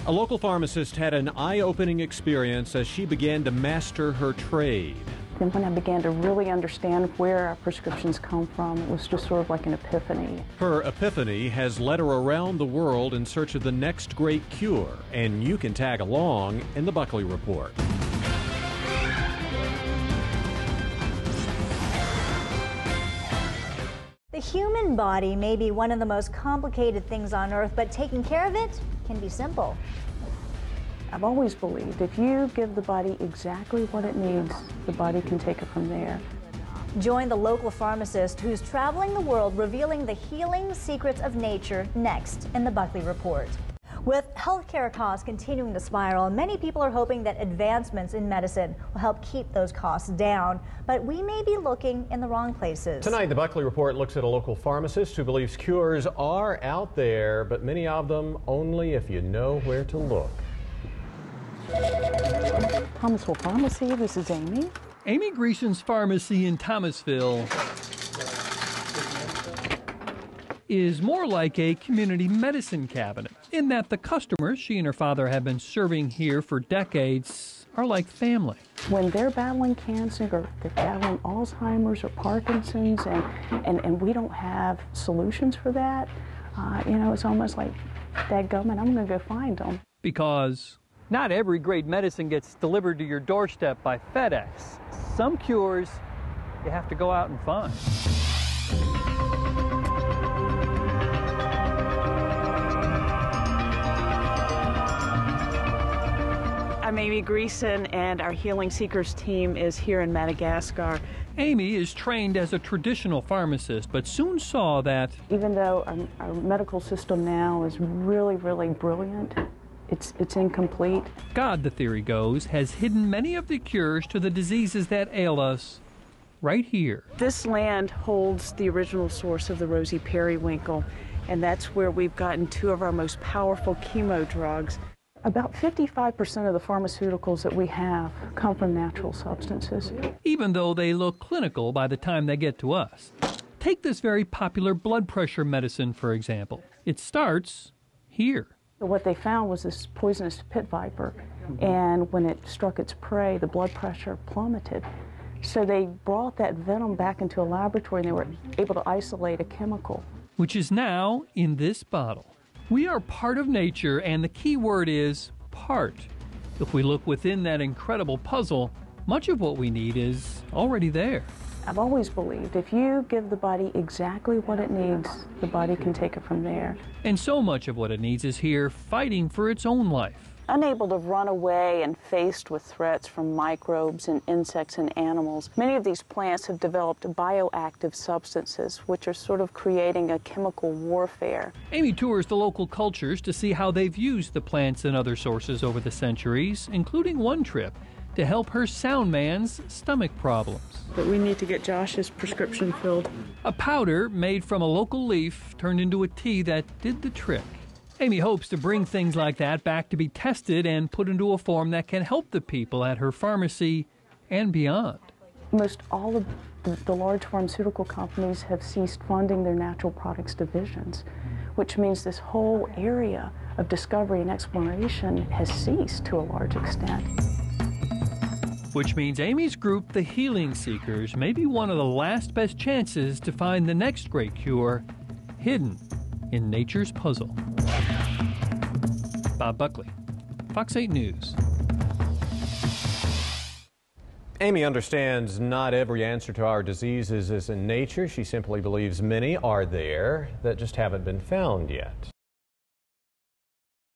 A local pharmacist had an eye-opening experience as she began to master her trade. And when I began to really understand where our prescriptions come from, it was just sort of like an epiphany. Her epiphany has led her around the world in search of the next great cure, and you can tag along in the Buckley Report. The human body may be one of the most complicated things on earth, but taking care of it can be simple. I've always believed if you give the body exactly what it needs, the body can take it from there. Join the local pharmacist who's traveling the world revealing the healing secrets of nature next in the Buckley Report. With healthcare costs continuing to spiral, many people are hoping that advancements in medicine will help keep those costs down. But we may be looking in the wrong places. Tonight, the Buckley Report looks at a local pharmacist who believes cures are out there, but many of them only if you know where to look. Thomasville Pharmacy, this is Amy. Amy Greeson's pharmacy in Thomasville is more like a community medicine cabinet, in that the customers she and her father have been serving here for decades are like family. When they're battling cancer or they're battling Alzheimer's or Parkinson's and we don't have solutions for that, it's almost like, dadgummit, I'm going to go find them. Because not every great medicine gets delivered to your doorstep by FedEx. Some cures you have to go out and find. I'm Amy Greeson, and our Healing Seekers team is here in Madagascar. Amy is trained as a traditional pharmacist, but soon saw that even though our medical system now is really, really brilliant, it's incomplete. God, the theory goes, has hidden many of the cures to the diseases that ail us right here. This land holds the original source of the rosy periwinkle, and that's where we've gotten two of our most powerful chemo drugs. About 55% of the pharmaceuticals that we have come from natural substances. Even though they look clinical by the time they get to us. Take this very popular blood pressure medicine, for example. It starts here. What they found was this poisonous pit viper, and when it struck its prey, the blood pressure plummeted. So they brought that venom back into a laboratory, and they were able to isolate a chemical. Which is now in this bottle. We are part of nature, and the key word is part. If we look within that incredible puzzle, much of what we need is already there. I've always believed if you give the body exactly what it needs, the body can take it from there. And so much of what it needs is here, fighting for its own life. Unable to run away and faced with threats from microbes and insects and animals, many of these plants have developed bioactive substances, which are sort of creating a chemical warfare. Amy tours the local cultures to see how they've used the plants and other sources over the centuries, including one trip to help her sound man's stomach problems. But we need to get Josh's prescription filled. A powder made from a local leaf turned into a tea that did the trick. Amy hopes to bring things like that back to be tested and put into a form that can help the people at her pharmacy and beyond. Most all of the large pharmaceutical companies have ceased funding their natural products divisions, which means this whole area of discovery and exploration has ceased to a large extent. Which means Amy's group, the Healing Seekers, may be one of the last best chances to find the next great cure hidden in nature's puzzle. Bob Buckley, Fox 8 News. Amy understands not every answer to our diseases is in nature. She simply believes many are there that just haven't been found yet.